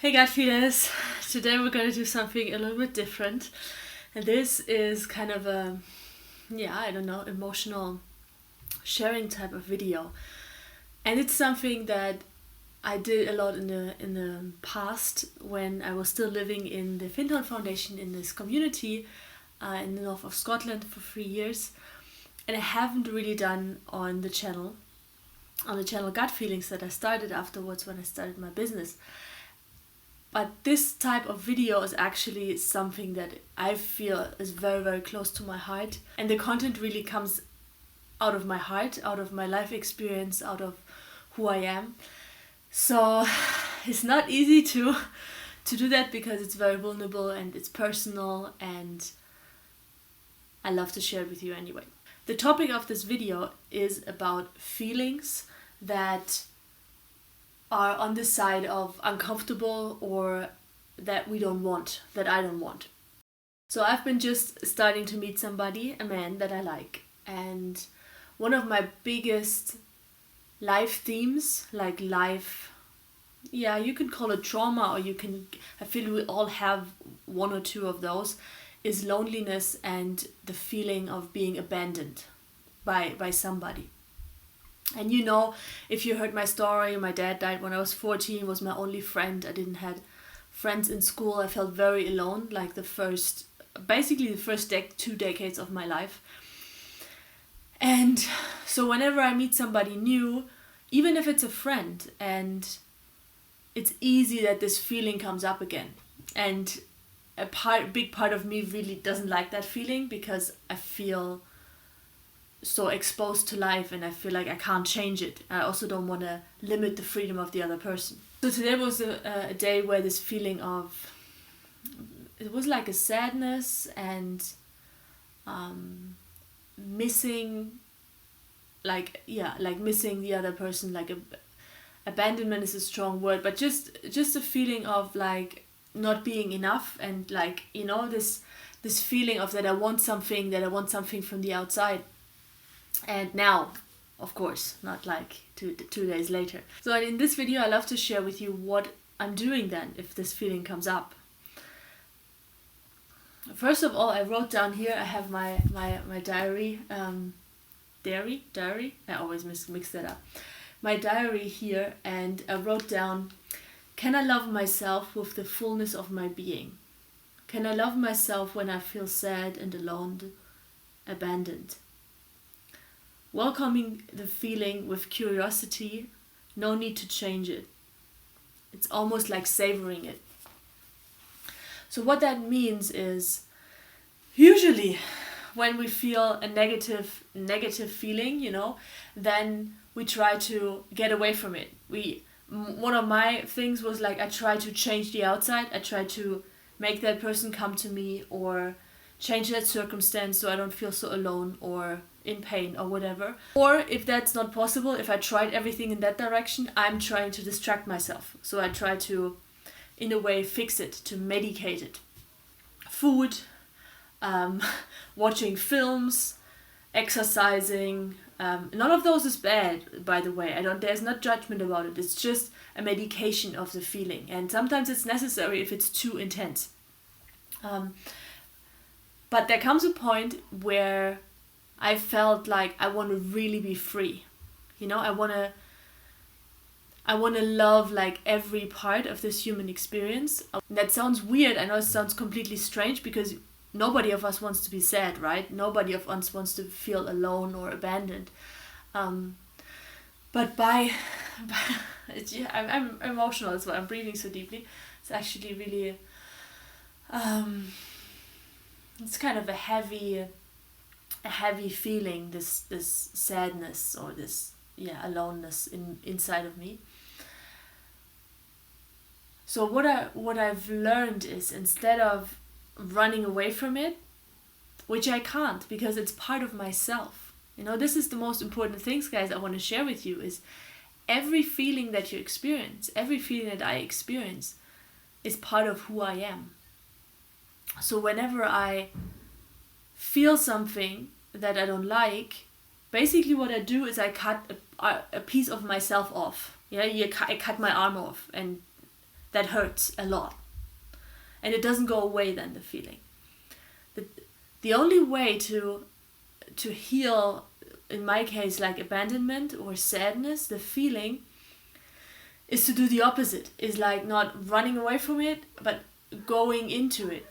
Hey God feeders! Today we're going to do something a little bit different, and this is kind of a, emotional sharing type of video. And it's something that I did a lot in the past when I was still living in the Finton Foundation in this community in the north of Scotland for 3 years, and I haven't really done on the channel Gut Feelings that I started afterwards when I started my business. But this type of video is actually something that I feel is very, very close to my heart. And the content really comes out of my heart, out of my life experience, out of who I am. So it's not easy to do that because it's very vulnerable and it's personal, and I love to share it with you anyway. The topic of this video is about feelings that are on the side of uncomfortable or that we don't want, that I don't want. So I've been just starting to meet somebody, a man that I like. And one of my biggest life themes, you can call it trauma, or I feel we all have one or two of those, is loneliness and the feeling of being abandoned by somebody. And if you heard my story, my dad died when I was 14, was my only friend. I didn't have friends in school. I felt very alone, like the first 2 decades of my life. And so whenever I meet somebody new, even if it's a friend, and it's easy that this feeling comes up again. And big part of me really doesn't like that feeling because I feel so exposed to life and I feel like I can't change it. I also don't want to limit the freedom of the other person. So today was a day where this feeling of, it was like a sadness and missing missing the other person, abandonment is a strong word, but just a feeling of like not being enough, and this feeling of that I want something from the outside. And now, of course, not like two days later. So in this video, I love to share with you what I'm doing then if this feeling comes up. First of all, I wrote down here, I have my diary. Diary? I always mix that up. My diary here, and I wrote down, can I love myself with the fullness of my being? Can I love myself when I feel sad and alone, abandoned? Welcoming the feeling with curiosity, no need to change it. It's almost like savoring it. So what that means is, usually when we feel a negative feeling, then we try to get away from it. One of my things was like, I try to change the outside. I try to make that person come to me, or change that circumstance so I don't feel so alone or in pain or whatever. Or if that's not possible, if I tried everything in that direction, I'm trying to distract myself. So I try to, in a way, fix it, to medicate it. Food, watching films, exercising. None of those is bad, by the way. There's not judgment about it. It's just a medication of the feeling. And sometimes it's necessary if it's too intense. But there comes a point where I felt like I want to really be free. I want to love like every part of this human experience. That sounds weird. I know it sounds completely strange because nobody of us wants to be sad, right? Nobody of us wants to feel alone or abandoned. But I'm emotional as well. I'm breathing so deeply. It's actually really, it's kind of a heavy feeling, this sadness or this aloneness inside of me. So what I've learned is, instead of running away from it, which I can't because it's part of myself. This is the most important things, guys, I want to share with you, is every feeling that you experience, every feeling that I experience is part of who I am. So whenever I feel something that I don't like, basically what I do is I cut a piece of myself off. I cut my arm off, and that hurts a lot. And it doesn't go away then, the feeling. The only way to heal, in my case, like abandonment or sadness, the feeling, is to do the opposite. Is like not running away from it, but going into it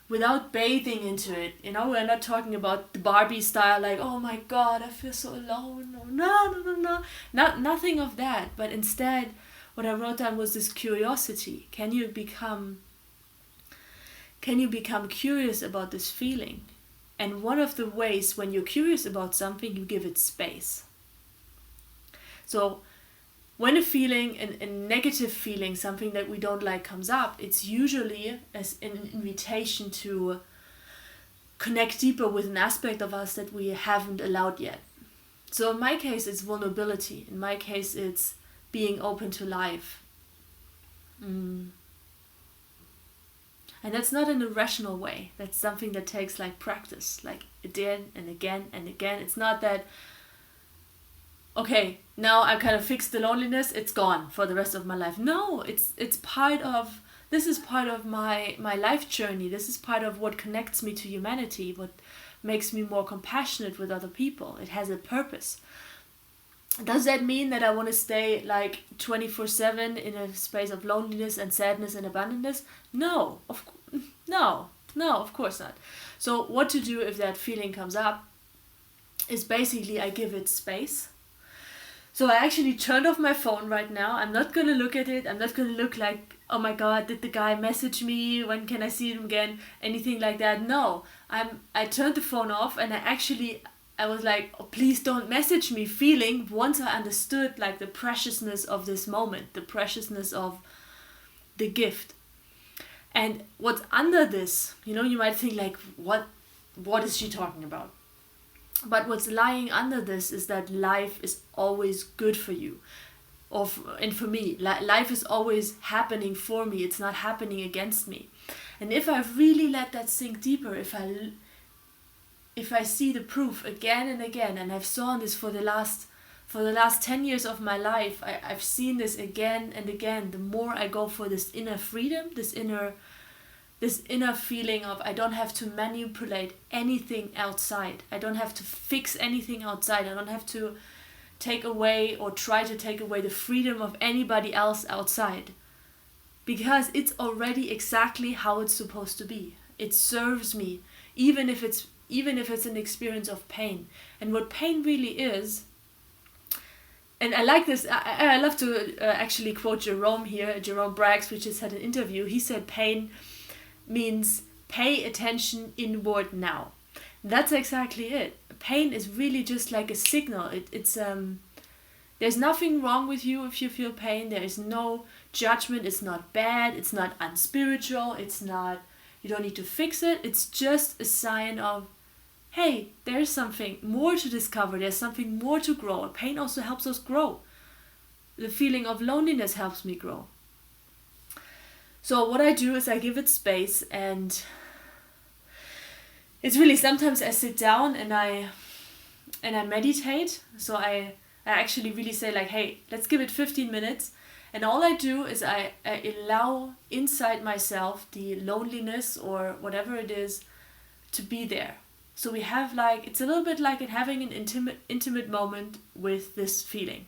without bathing into it. You know, we're not talking about the Barbie style, like, oh my God, I feel so alone. No. Nothing of that. But instead, what I wrote down was this curiosity. Can you become curious about this feeling? And one of the ways when you're curious about something, you give it space. So when a feeling, a negative feeling, something that we don't like comes up, it's usually as an invitation to connect deeper with an aspect of us that we haven't allowed yet. So in my case, it's vulnerability. In my case, it's being open to life. And that's not in a rational way. That's something that takes like practice, like again and again and again. It's not that, okay, now I kind of fixed the loneliness, it's gone for the rest of my life. No, it's part of, this is part of my life journey. This is part of what connects me to humanity, what makes me more compassionate with other people. It has a purpose. Does that mean that I want to stay like 24/7 in a space of loneliness and sadness and abandonness? No, of course not. So what to do if that feeling comes up is basically I give it space. So I actually turned off my phone right now. I'm not going to look at it. I'm not going to look like, oh my God, did the guy message me? When can I see him again? Anything like that. No, I turned the phone off, and I was like, oh, please don't message me, feeling, once I understood like the preciousness of this moment, the preciousness of the gift. And what's under this, you know, you might think like, what is she talking about? But what's lying under this is that life is always good for you. And for me, life is always happening for me. It's not happening against me. And if I really let that sink deeper, if I see the proof again and again, and I've seen this for the last 10 years of my life, I've seen this again and again. The more I go for this inner freedom, this inner feeling of I don't have to manipulate anything outside. I don't have to fix anything outside. I don't have to take away or try to take away the freedom of anybody else outside. Because it's already exactly how it's supposed to be. It serves me, even if it's an experience of pain. And what pain really is, and I like this, I love to actually quote Jerome here, Jerome Braggs, which just had an interview. He said pain means pay attention inward now. That's exactly it. Pain is really just like a signal. It's there's nothing wrong with you if you feel pain. There is no judgment. It's not bad. It's not unspiritual. It's not, you don't need to fix it. It's just a sign of, hey, there's something more to discover. There's something more to grow. Pain also helps us grow. The feeling of loneliness helps me grow. So what I do is I give it space, and it's really, sometimes I sit down and I meditate. So I actually really say like, hey, let's give it 15 minutes. And all I do is I allow inside myself the loneliness or whatever it is to be there. So we have like, it's a little bit like having an intimate moment with this feeling.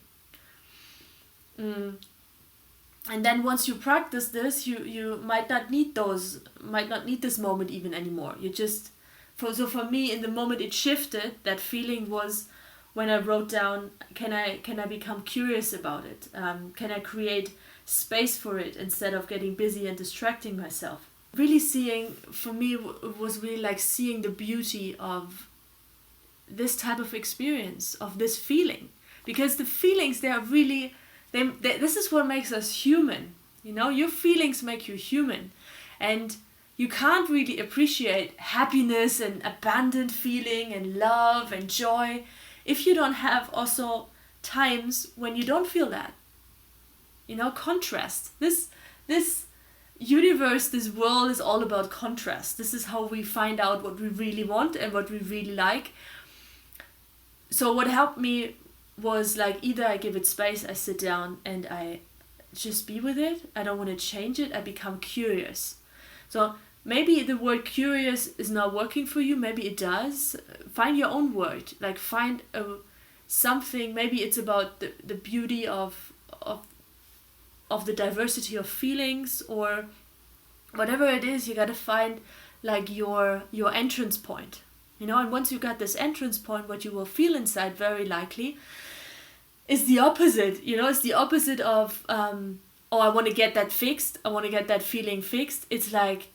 And then once you practice this, you might not need this moment even anymore. You just, so for me, in the moment it shifted, that feeling was when I wrote down, can I become curious about it? Can I create space for it instead of getting busy and distracting myself? Really seeing, for me, was really like seeing the beauty of this type of experience, of this feeling. Because the feelings, they are really, this is what makes us human. You know, your feelings make you human. And you can't really appreciate happiness and abundant feeling and love and joy if you don't have also times when you don't feel that. You know, contrast. This universe, this world is all about contrast. This is how we find out what we really want and what we really like. So what helped me was like, either I give it space, I sit down and I just be with it. I don't want to change it. I become curious. So maybe the word curious is not working for you. Maybe it does. Find your own word. Like find something. Maybe it's about the beauty of the diversity of feelings, or whatever it is. You got to find like your entrance point. And once you got this entrance point, what you will feel inside very likely is the opposite. It's the opposite of I want to get that fixed. I want to get that feeling fixed. It's like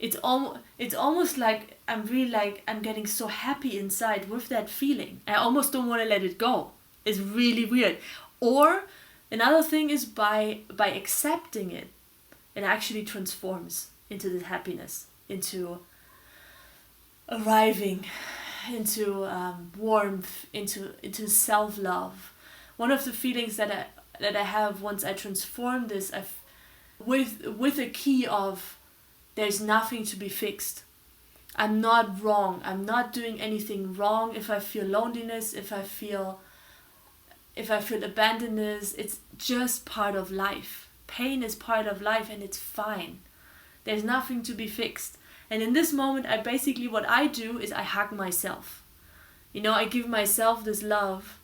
it's almost like I'm getting so happy inside with that feeling. I almost don't want to let it go. It's really weird. Or another thing is by accepting it, it actually transforms into this happiness, into arriving, into warmth, into self-love. One of the feelings that I have once I transform this, with a key of there's nothing to be fixed. I'm not wrong. I'm not doing anything wrong. If I feel loneliness, if I feel abandonedness, it's just part of life. Pain is part of life, and it's fine. There's nothing to be fixed. And in this moment, what I do is I hug myself. I give myself this love.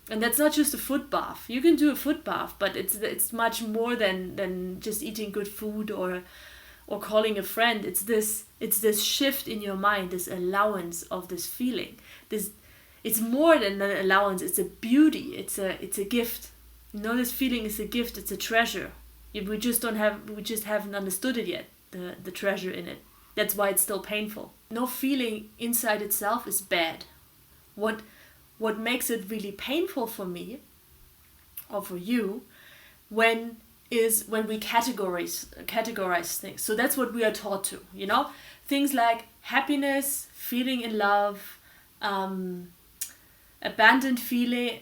And that's not just a foot bath. You can do a foot bath, but it's much more than just eating good food or calling a friend. It's this shift in your mind, this allowance of this feeling. It's more than an allowance. It's a beauty. It's a gift. This feeling is a gift. It's a treasure. We just haven't understood it yet. The treasure in it. That's why it's still painful. No feeling inside itself is bad. What makes it really painful for me or for you when we categorize things. So that's what we are taught to, things like happiness, feeling in love, abandoned feeling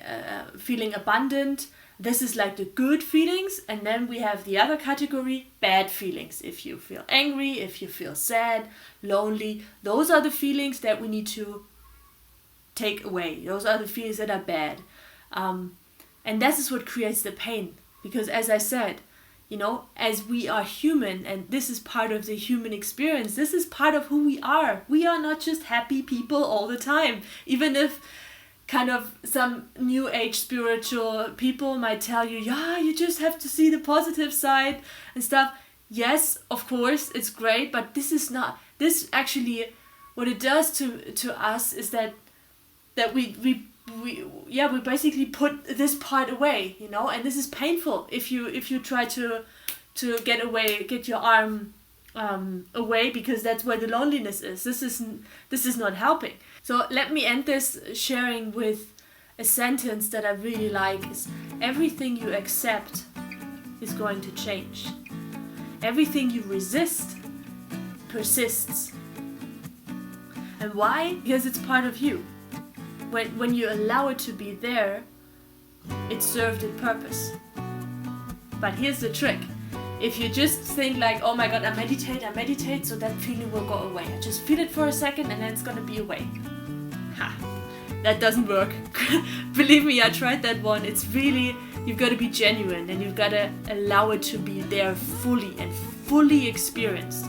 abundant. This is like the good feelings, and then we have the other category, bad feelings. If you feel angry, if you feel sad, lonely, those are the feelings that we need to take away. Those are the feelings that are bad. And that is what creates the pain. Because as I said, as we are human, and this is part of the human experience, this is part of who we are. We are not just happy people all the time. Even if kind of some new age spiritual people might tell you, yeah, you just have to see the positive side and stuff. Yes, of course, it's great, but this actually, what it does to us is that we basically put this part away, and this is painful if you try to get your arm away, because that's where the loneliness is. This is not helping. So let me end this sharing with a sentence that I really like: is everything you accept is going to change. Everything you resist persists. And why? Because it's part of you. When you allow it to be there, it served its purpose. But here's the trick. If you just think like, oh my god, I meditate, so that feeling will go away. I just feel it for a second and then it's gonna be away. That doesn't work. Believe me, I tried that one. It's really, you've got to be genuine, and you've got to allow it to be there fully experienced,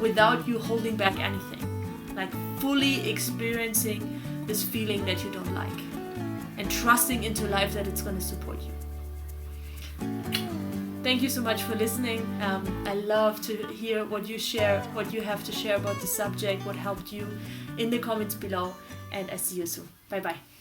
without you holding back anything. Like fully experiencing this feeling that you don't like, and trusting into life that it's going to support you. Thank you so much for listening. I love to hear what you have to share about the subject, what helped you, in the comments below, and I see you soon. Bye bye.